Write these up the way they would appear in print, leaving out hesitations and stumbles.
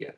Yes.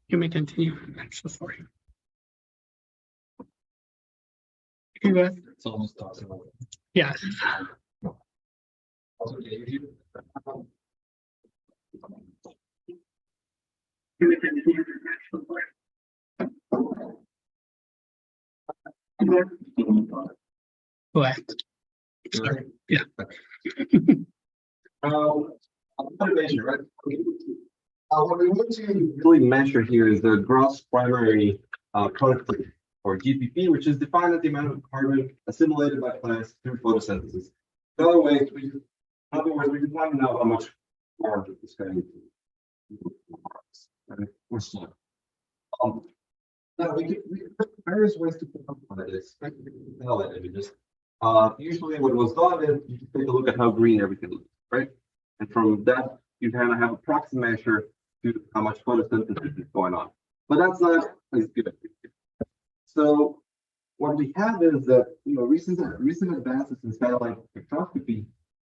You may continue. I'm so sorry. You go ahead. It's almost tossing away. Yes. You may continue. Go ahead. Sorry. Yeah. Motivation, right? What we want to really measure here is the gross primary productivity, or GPP, which is defined as the amount of carbon assimilated by plants through photosynthesis. In other words, we just want to know how much carbon is going to or so. Now we various ways to quantify this. Images. Usually what was done is you just take a look at how green everything looks, right? And from that, you kind of have a proxy measure to how much photosynthesis is going on. But that's not as good. So what we have is that recent advances in satellite spectroscopy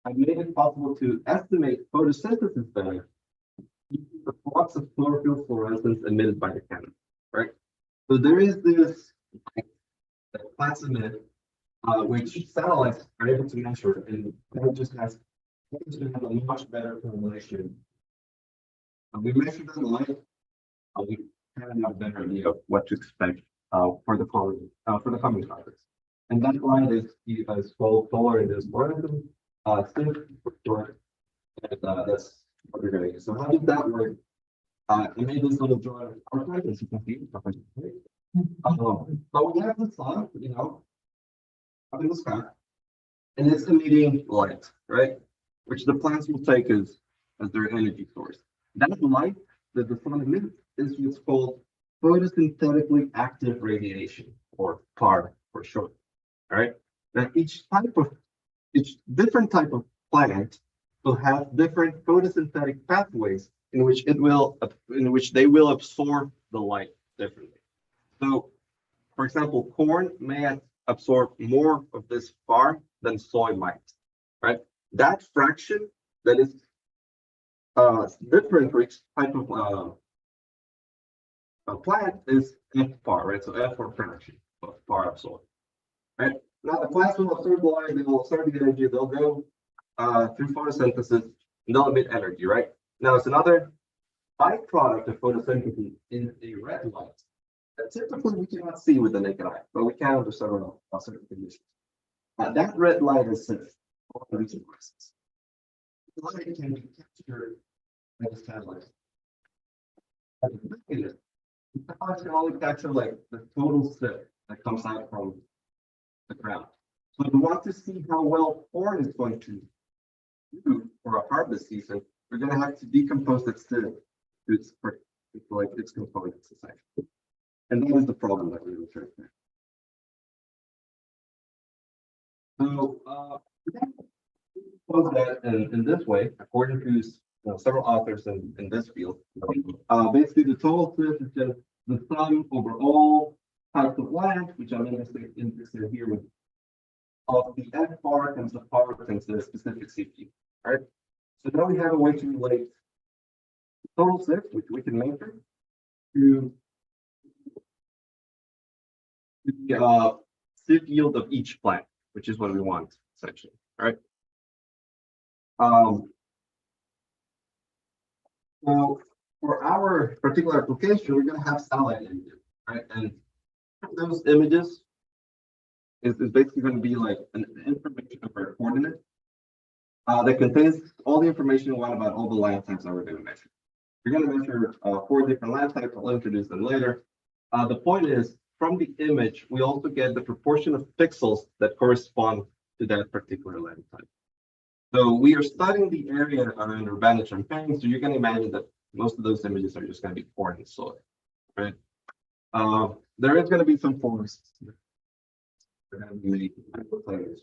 have made it possible to estimate photosynthesis better using the flux of chlorophyll fluorescence emitted by the canopy, right? So there is this plasmid, which satellites are able to measure, and that just has a much better correlation. We measured the light. We kind of have a better idea of what to expect for the coming topics. And that light is called Solar-Induced fluorescence, SIF for short, and that's what we're going to use. So how does that work? I made this little drawing of our as you can see. But we have the sun, up in the sky, and it's emitting light, right? Which the plants will take as their energy source. That light that the sun emits is what's called photosynthetically active radiation, or PAR for short. All right. Now each different type of plant will have different photosynthetic pathways in which they will absorb the light differently. So, for example, corn may absorb more of this PAR than soy might, right? That fraction that is different for each type of plant is FPAR, right? So F for fraction of PAR absorbed, right? Now the plants will absorb the light, they will absorb the energy, they'll go through photosynthesis, and they'll emit energy, right? Now it's another byproduct of photosynthesis is a red light that typically we cannot see with the naked eye, but we can under certain conditions. That red light is for all reason process. The light can be captured by the satellite. The satellite can only capture like the total SIP that comes out from the ground. So if we want to see how well corn is going to do for a harvest season, we're going to have to decompose it to its components essentially. And that is the problem that we were trying to. So pose that in this way, according to several authors in this field. Basically, the total SIF is just the sum over all types of land, which I'm interested here with, of the F bar times the power times the specific CPU. All right. So now we have a way to relate total SIF, which we can measure, to the sieve yield of each plant, which is what we want essentially, right? So for our particular application, we're going to have satellite images, right? And those images is basically going to be like an information of our coordinate that contains all the information we want about all the land types that we're going to measure. We're going to measure 4 different land types. I'll introduce them later. The point is, from the image, we also get the proportion of pixels that correspond to that particular land type. So we are studying the area around urbana Champaign. So you can imagine that most of those images are just going to be corn and soil, right? There is going to be some forests. We're going to be players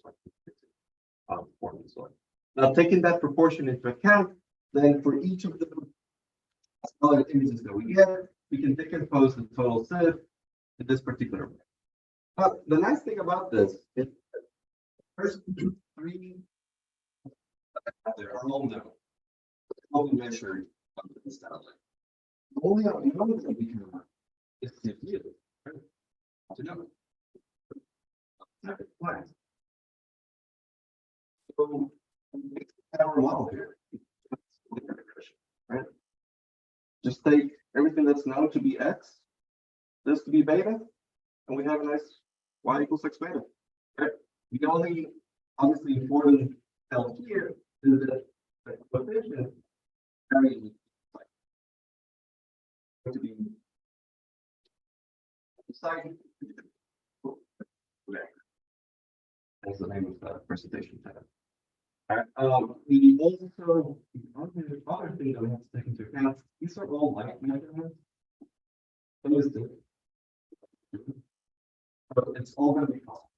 corn and soil. Now, taking that proportion into account, then for each of the images that we get, we can decompose the total sieve in this particular way. But the nice thing about this is the first 3 are all known. All measured on the satellite. The only unknown that we can learn is the view. Right? To know. So we have our model here. Right? Just take everything that's known to be x, this to be beta, and we have a nice y equals x beta. Right? The only obviously important element here is that the coefficient very to be decided. That's the name of the presentation tab. We also the other thing that we have to take into account, these are all light measurements. So it's all going to be possible,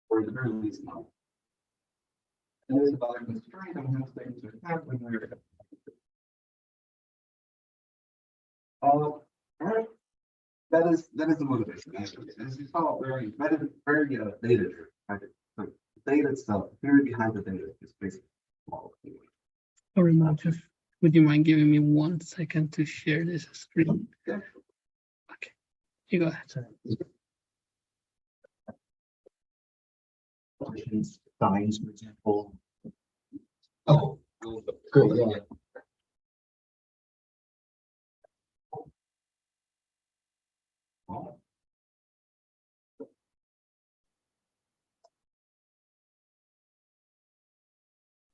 or at the very least not. And there's another constraint that we have to take into account when we're all right. That is the motivation. As you saw, very data driven. Right? So the data itself, the theory behind the data is basically small. Sorry, Mauricio, would you mind giving me 1 second to share this screen? Yeah. Okay, you go ahead. Signs, for example. Oh, great. Yeah.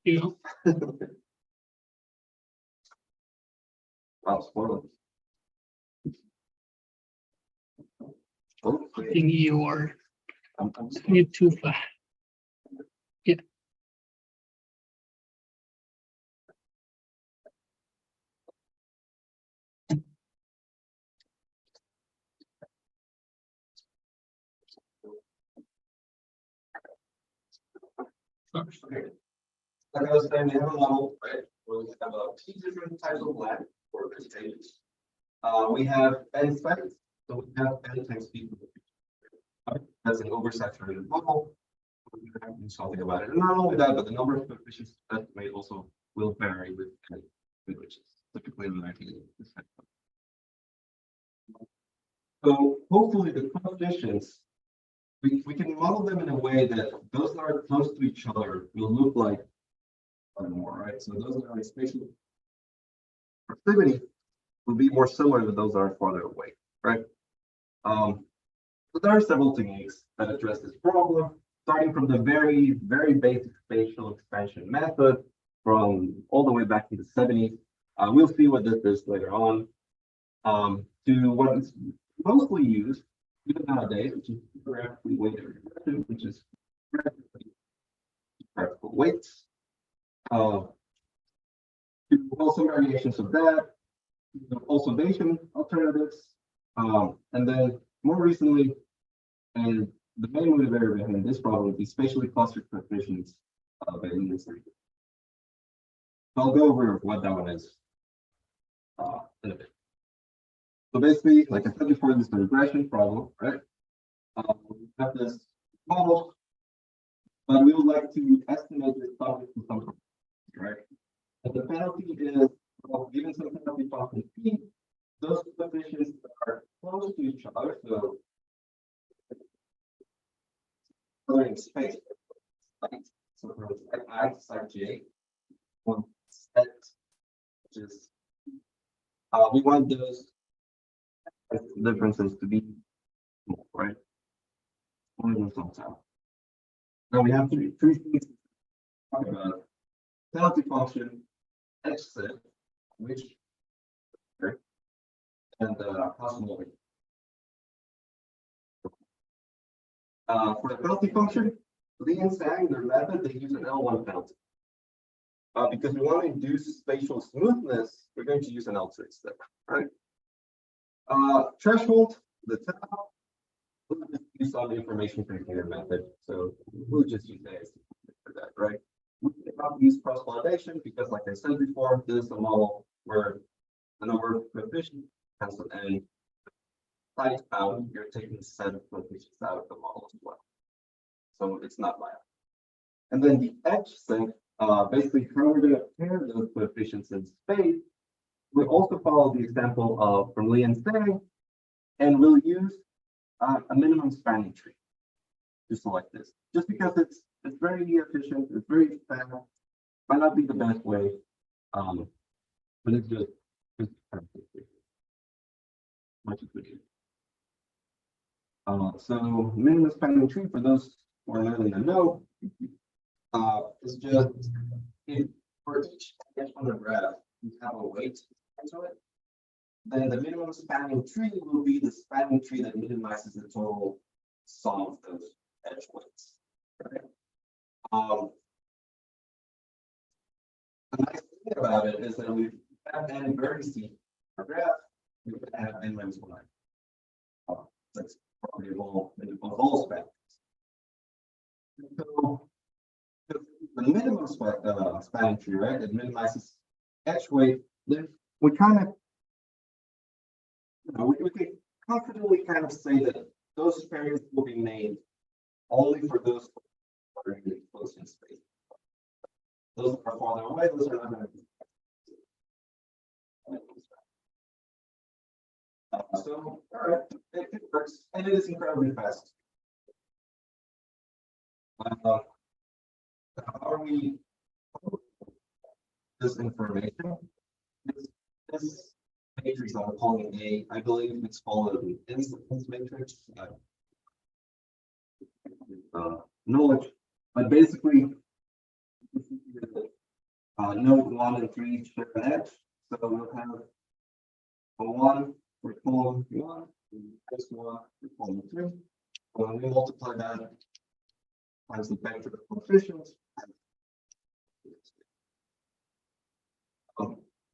You know, Wow, spoilers. I think you are I'm you're too fast. Yeah. Okay. Like I was saying, we have a model, right? Where we have 2 different types of land for vegetation. We have n sites, so we have n times p. That's an oversaturated model. We have to do something about it. And not only that, but the number of coefficients estimated also will vary with n, which is typically lacking this type of. So hopefully the coefficients, we can model them in a way that those that are close to each other will look like more, right? So those that are in spatial proximity will be more similar to those that are farther away, right? So there are several techniques that address this problem, starting from the very, very basic spatial expansion method from all the way back to the 70s. We'll see what this is later on. To what is mostly used even nowadays, which is graphically weighted regression, which is graphical weights. To also variations of that, observation alternatives, and then more recently, and the main motivator behind this problem would be spatially clustered coefficients by linear series. So I'll go over what that one is in a bit. So basically, like I said before, this is a regression problem, right? We have this model, but we would like to estimate this subject to some problem, right? And the penalty is, well, given some penalty function p, those coefficients are close to each other. So space. Right? So from site I to site J, one set, which is we want those differences to be small, right? Only those on top. Now we have three things to talk about. Penalty function, exit, which and cosmology. For the penalty function, Lee and Sang, their method, they use an L1 penalty. Because we want to induce spatial smoothness, we're going to use an L2 instead, right? Threshold, the top, we'll just use all the information from here method. So we'll just use that for that, right? We cannot use cross-validation because, like I said before, this is a model where the number of coefficients has an n. Site out, you're taking a set of coefficients out of the model as well. So it's not viable. And then the edge sync, basically how we're going to pair those coefficients in space. We also follow the example of from Lee and Sang, and we'll use a minimum spanning tree, just like this. Just because it's very efficient, it's very fast, might not be the best way, but it's just much as we do. So minimum spanning tree, for those who are learning to know, is just if for each edge on the graph you have a weight into it, then the minimum spanning tree will be the spanning tree that minimizes the total sum of those edge weights. Right? The nice thing about it is that we have n vertices in our graph, we can have n minus 1. That's property of all spectrums. So the minimum spanning tree, right? It minimizes edge weight. Then we kind of, we can confidently kind of say that those pairs will be made only for those that are really close in space. Those that are farther away, those are not going to be. So, all right, it works, and it is incredibly fast. How are we this information? This matrix I'm calling A, I believe it's called an instance matrix. Knowledge, but basically, node 1 and 3 share an edge, so we'll have a 1 for column 1, this 1 for column 3. When we multiply that times the vector of coefficients,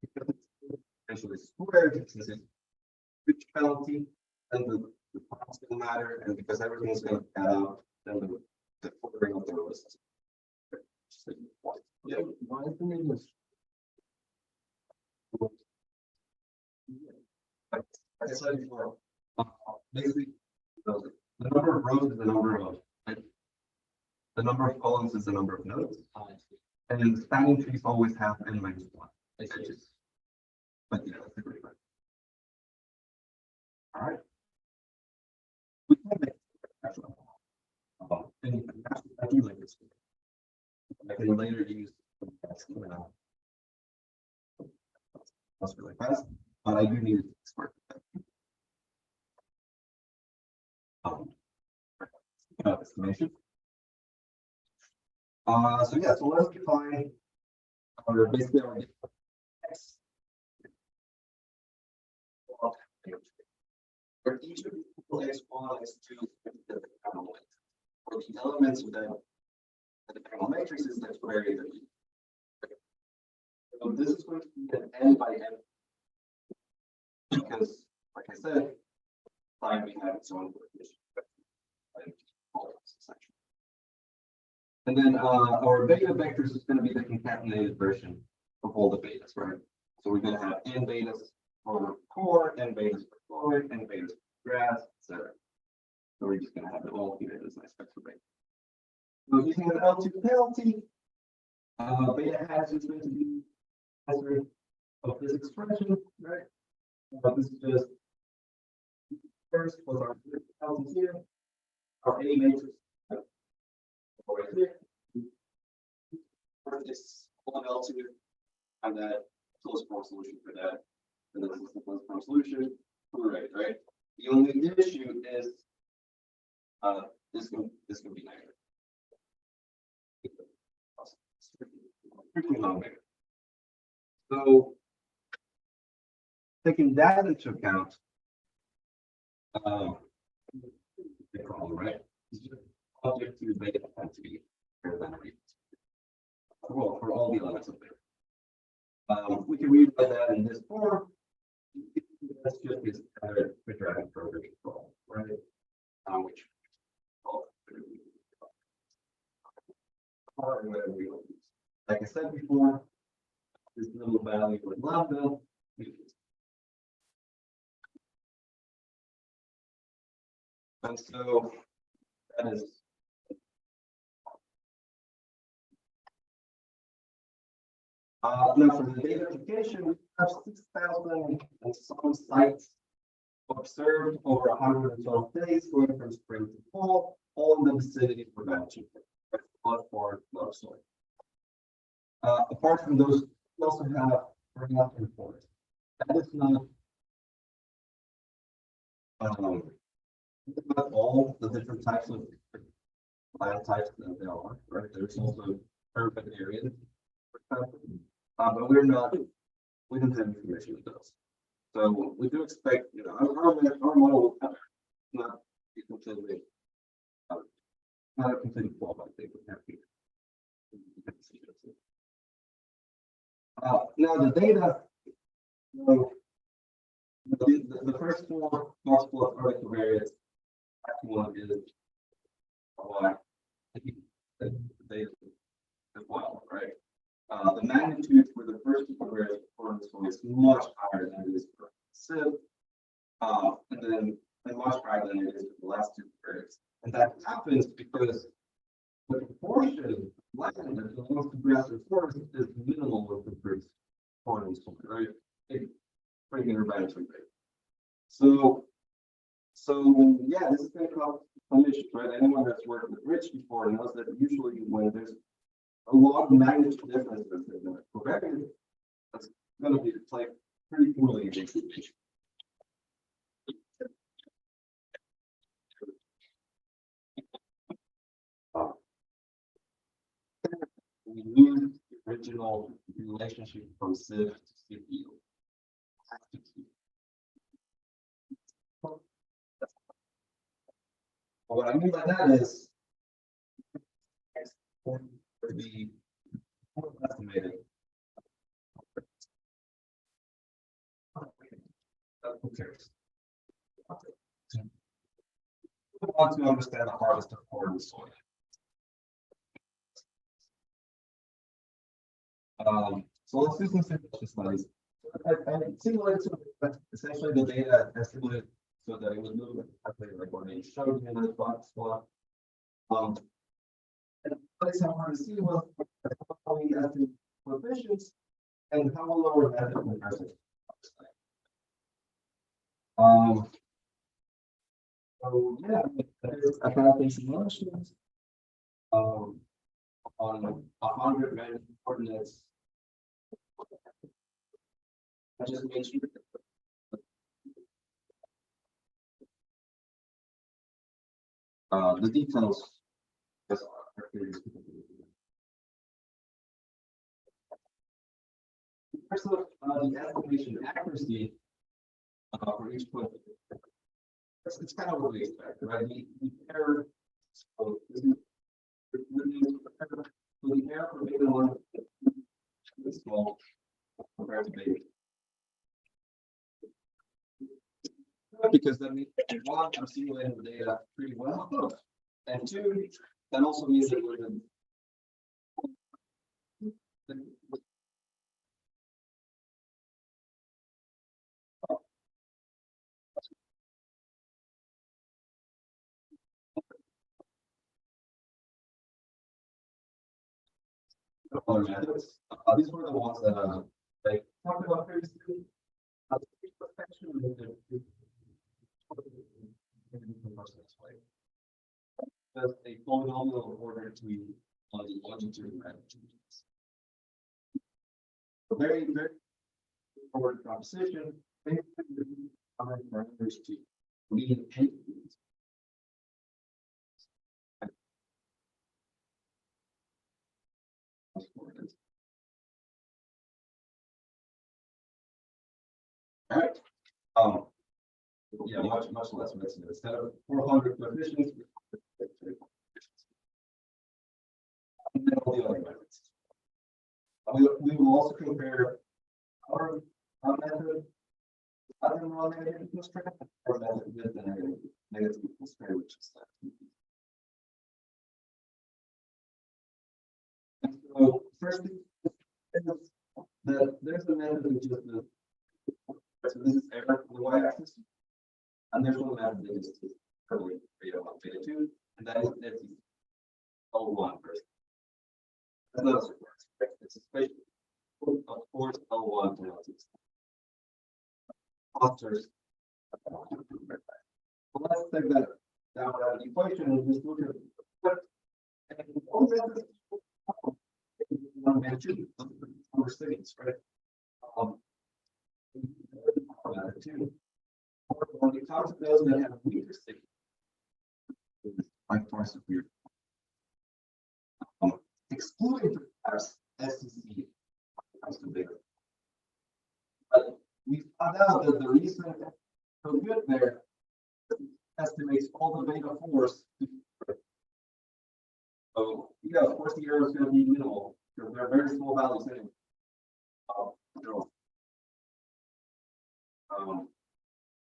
because it's essentially squared, since it's which penalty, then the parts will matter, and because everything is going to add up, then the ordering of the rows. Yeah, why is the name this? Like I said before, basically the number of rows is the number of the number of columns is the number of nodes, and spanning trees always have n minus 1 edges. But yeah, that's a great one. All right. We can make actually I do like this. I can later use that's really fast, but I do need to export estimation. So yeah, so let's define our basically our x. For each of the x1, x2, for the elements of the diagonal matrices, that's very good. So this is going to be an n by n because, like I said, line we have its own coefficient. And then our beta vectors is going to be the concatenated version of all the betas, right? So we're going to have n betas for core, n betas for fluid, n betas for grass, etc. So we're just going to have it all here as nice vector beta. So using an L2 penalty, beta hash is going to be answer of this expression, right? This is just first was our penalty here, our A matrix. Right here. This one L2 and that closed form solution for that. And this is the closed form solution. Right. The only issue is this can be negative. Freaking long negative. So taking that into account, the problem, right? Object to beta had to be greater than or equal to. Well, for all the elements of beta. We can rewrite that in this form. That's just this standard quadratic program control, right? Which or whatever we want to use. Like I said before, this little value with lambda. And so that is now for the data application, we have 6,000 and some sites observed over 112 days, going from spring to fall, all in the vicinity for Vegetation, flood for low soil. Apart from those, we also have runoff and forest. That is not all the different types of plant types that there are, right? There's also urban areas, for example. But we don't have information on those. So we do expect, our model will not be completely, not a complete flop, I think we have here. Now the data, the first four multiple of particle variance, one is why the data as well, right? The magnitude for the first two covariates is much higher than it is for SIP, and much higher than it is for the last two covariates. And that happens because the proportion of land that belongs to grass or forest is minimal with the first quantum soil, right? Pretty intervention rate. So yeah, this is going to cause some issues, right? Anyone that's worked with rich before knows that usually when there's a lot of magnitude differences in the covariance, that's going to be played pretty poorly in this situation. We lose the original relationship from SIF to CPU. What I mean by that is for the estimated. Who cares? We want to understand the harvest of corn and soy. So let's do some simulation studies. I simulated essentially the data estimated so that it was moving exactly like what I showed you in this box plot. And the place I wanted to see was how we estimate coefficients and how a lower method comparison. So yeah, I have these simulations on 100 random coordinates. I just made sure the details. First of the estimation accuracy for each point. It's kind of what we expect, right? The error. So the error for beta 1 is small compared to beta. Because that means one, I'm simulating the data pretty well, and two, that also means that we're in other methods. These were the ones that I talked about previously. as a polynomial in order to the longitudinal changes. So very forward proposition. Basically, parameters to mean entities. All right. Yeah, much less messy. Instead of 400 coefficients, and then all the other methods. We will also compare our method, other non-negative constraint, or method with the negative constraint, which is that. And so first, there's the method which is the so this is error on the y-axis, and there's one method that is currently beta 1, beta 2, and that is L1 first. That's not required. It's a spatial, of course, L1 to L2. Clusters. So let's take that down out of the equation and just look at what all methods one beta 2 number settings, right? Two. When we talk to those that have weaker signals, like far superior. Excluding perhaps SDSA comes to bigger. But we found out that the reason so good there estimates all the beta force. So yeah, of course the error is going to be minimal because they're very small values anyway.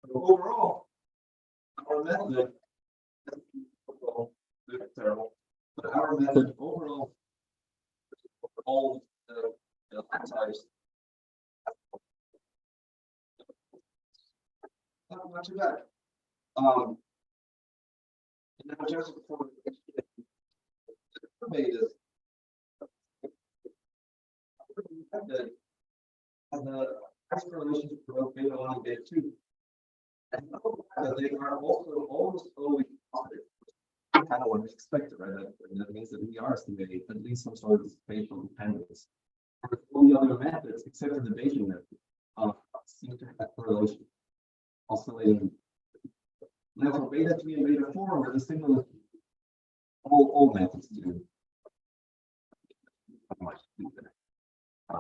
So overall, our method terrible, but our method overall, all the types, not too bad. And now just before betas, the relationship for beta 1 and beta 2. And they are also almost always positive. Kind of what we expected, right? That means that we are estimating at least some sort of spatial dependence. All the other methods, except for the Bayesian method, seem to have correlation. Oscillating. Now for beta 3 and beta 4, where the signal is all methods do.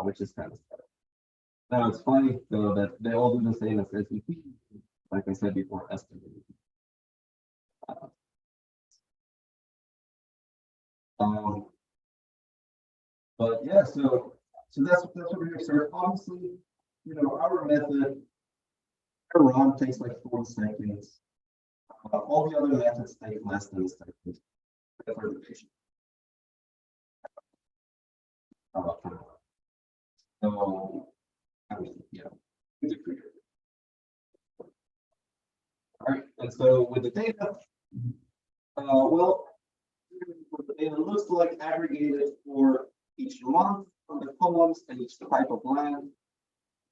Which is kind of sad. Now it's funny though that they all do the same as SDSA, like I said before, estimated. But yeah, so that's what we're going to start. Obviously, you know, our method, our run takes like 40 seconds. All the other methods take less than a second. For the patient. So, I mean, yeah, all right, and so with the data, well, what the data looks like aggregated for each month on the columns and each type of land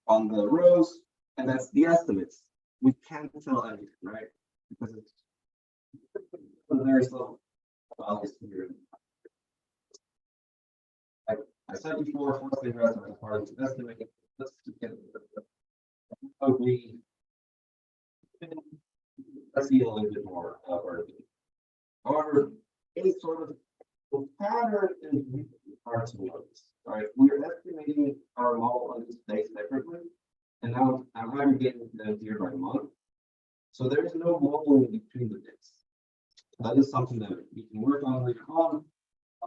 on the rows, and that's the estimates. We can't tell anything, right? Because it's there's some values here. I said before, force the rest of the part to estimate. Let's get we let's see a little bit more of our. However, any sort of pattern is hard to notice. All right, we are estimating our model on this day separately, and now I'm aggregating them here by month. So there is no model in between the days. That is something that we can work on later on.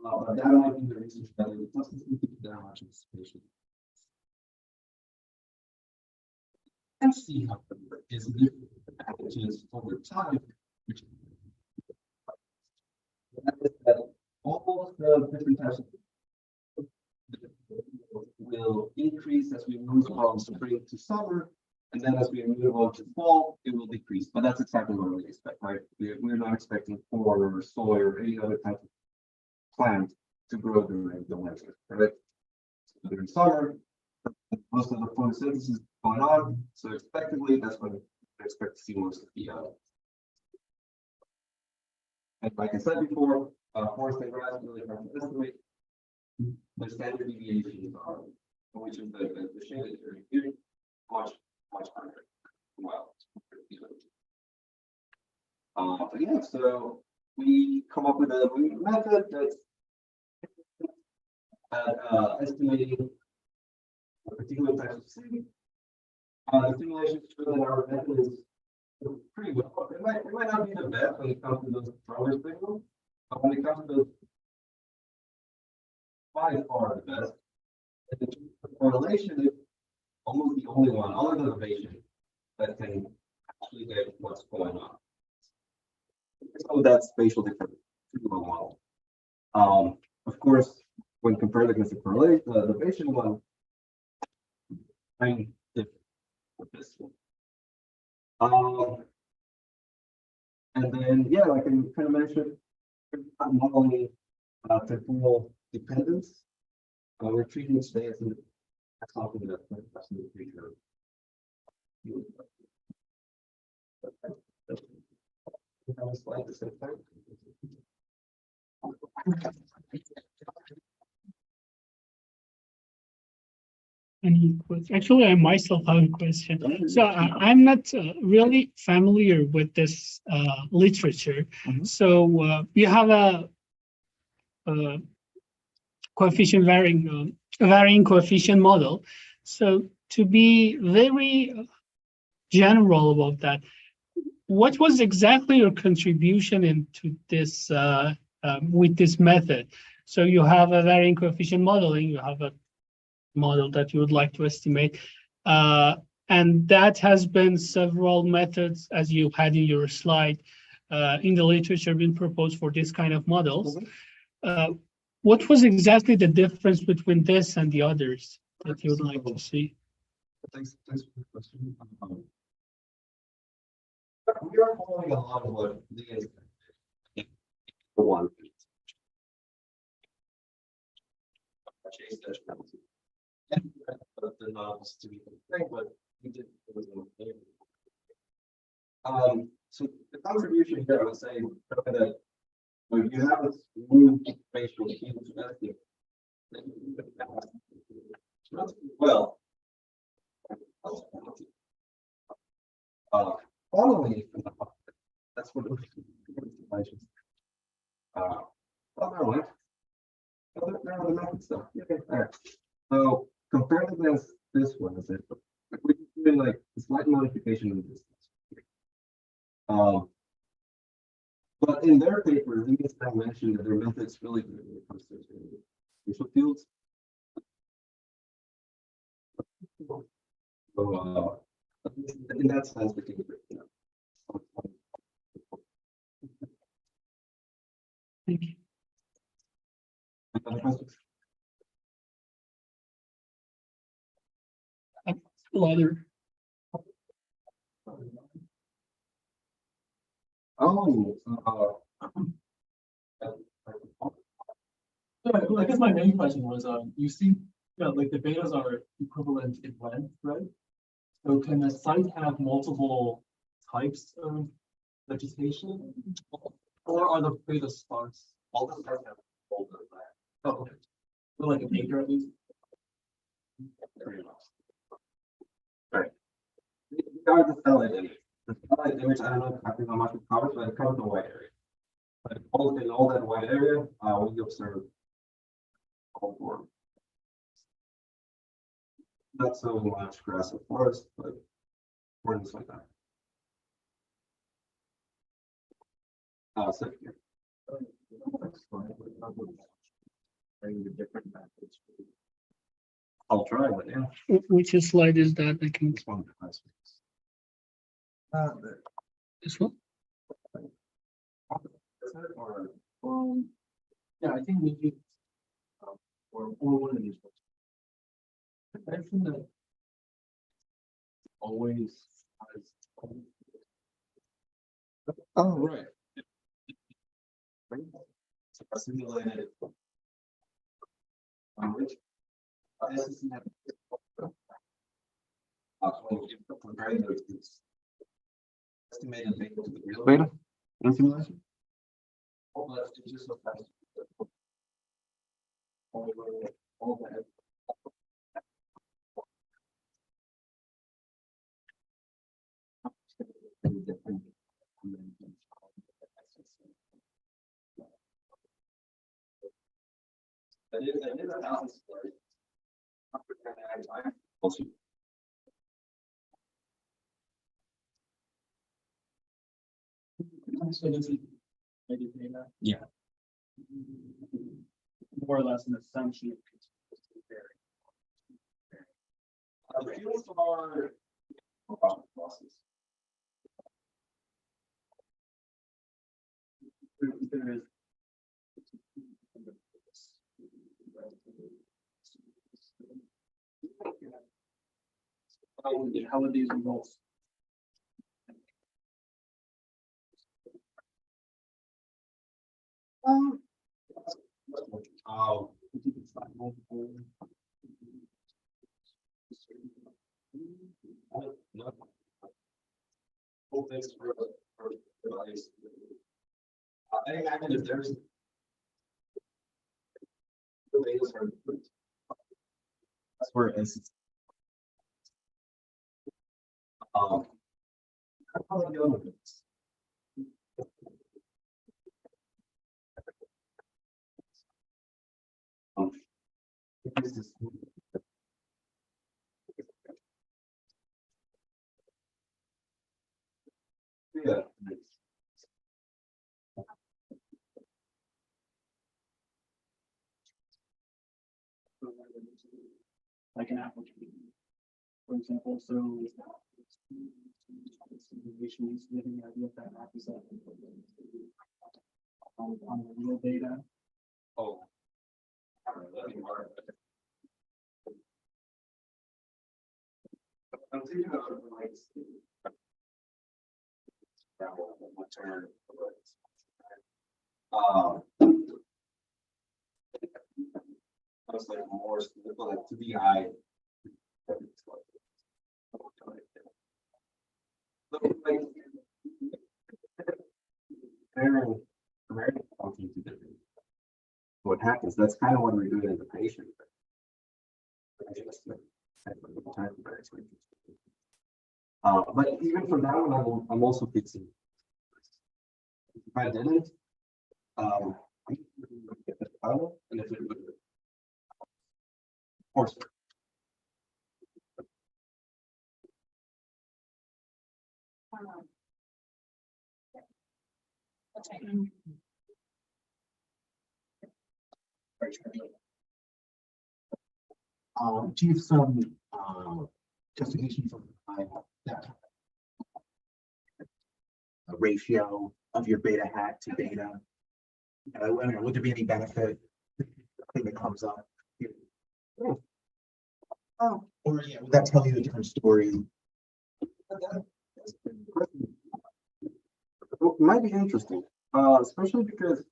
But that might be the research value. It doesn't seem to be that much anticipation. And see how is different packages over time, which that all of the different types of will increase as we move from spring to summer, and then as we move on to fall, it will decrease. But that's exactly what we expect, right? We're not expecting corn or soy or any other type of plant to grow during the winter, right? So during summer, most of the photosynthesis is going on, so expectedly, that's when we expect to see most of the And like I said before, forest and grass really hard to estimate. The standard deviations are, which is the shaded area here, much higher. Well, but yeah, so we come up with a method that's estimating a particular type of city. The simulations show that our method is pretty well. It might not be the best when it comes to those stronger signals, but when it comes to those, by far the best. And the correlation is almost the only one, other than ovation, that can actually get what's going on. So that's spatial difference model. Of course, when compared against the correlation, the ovation one, I'm different with this one. And then, yeah, like I kind of mentioned, modeling temporal dependence. We're treating space as something that's in the future. Have a slide the same time. Any questions? Actually, I myself have a question. So I'm not really familiar with this literature. So you have a coefficient varying coefficient model. So to be very general about that, what was exactly your contribution into this with this method? So you have a varying coefficient modeling, you have a model that you would like to estimate, and that has been several methods, as you had in your slide, in the literature been proposed for this kind of models. What was exactly the difference between this and the others that you would like to see? Thanks for the question. We are following a lot of what the one. Chase that. The novels to be thing, but we did. So the contribution here, I would say that when you have a smooth spatial field to estimate, well, following that's what there are the method stuff. Okay, all right. So compared against this one, is it we're doing like a slight modification of this. But in their paper, they mentioned that their methods really good when it comes to spatial fields. So in that sense, we can Thank you. Ladder. Oh, So I guess my main question was, you see, like the betas are equivalent in length, right? So can a site have multiple types of vegetation, or are the betas sparse? all the stars have all of that. Oh, okay. So like an acre at least. Pretty much. Right. These are the satellite image. The satellite image, I don't know exactly how much it covers, but it covers the white area. But in all that white area, we observe all four. Not so much grass or forest, but forests like that. So here. The different methods. I'll try, but yeah. Which slide is that? I can. This one. This one. Yeah, I think we do. Or one of these books. I think that always has. Oh, right. So I simulated. This is comparing those estimated data to the real data in simulation. All that is just so fast. All that. I did a balance for it. So this is maybe data. Yeah. More or less an assumption of consistency vary. The fields are losses. There is. How would these results? Oh. No. Well, thanks for advice. I imagine if there's. The latest are. That's where it is. How about the other bits? Yeah. Like an application, for example, so. Simulation is giving the idea of that map is on the real data. Oh. That'd be hard. I'm thinking about it like. Turn. I was like more like to the eye. What happens? That's kind of what we're doing as a patient. But even for that one, I'm also fixing. If I didn't, get the file, and if it would, of course. Do you have some justification for that a ratio of your beta hat to beta? I don't know, would there be any benefit thing that comes up? Oh, or yeah, would that tell you a different story? It might be interesting, especially because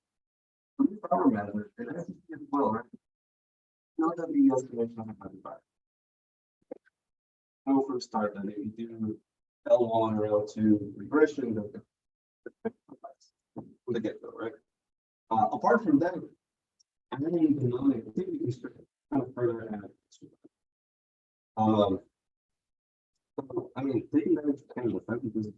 power management, it has to be as well, right? Not that the estimation on everybody. Know from start that if you do L1 or L2 regression, from the get-go, right? Apart from that, I don't even know the activity constraint kind of further add. I mean, taking that into account, the fact that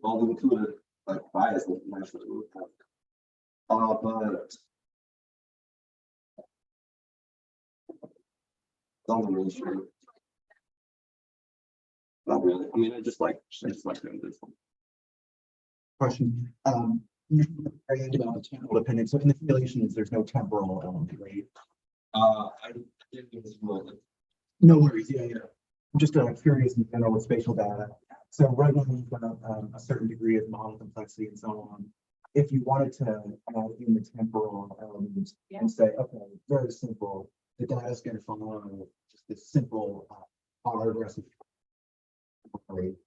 all included like bias that naturally would have. But I'm really sure. Not really. I mean, I just like doing this one. Question, you argued about the temporal dependence, so in the simulations, there's no temporal element, right? I didn't use well. No worries, yeah. I'm just curious in general with spatial data. So right now you've got a certain degree of model complexity and so on. If you wanted to add in the temporal elements and say, okay, very simple, the data is going to follow just this simple autoregressive rate.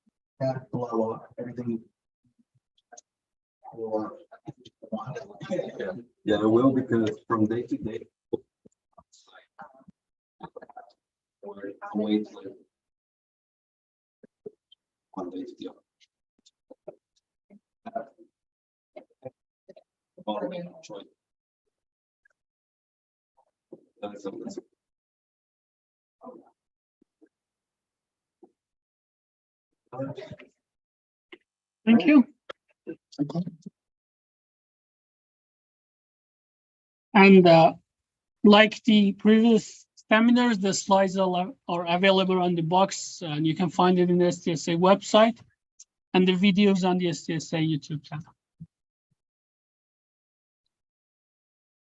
That blow up everything. Or Yeah, it will, because from day to day. Wait, like, one day to the other. choice. That's Thank you. And like the previous seminars, the slides are available on the box, and you can find it in the SDSA website and the videos on the SDSA YouTube channel.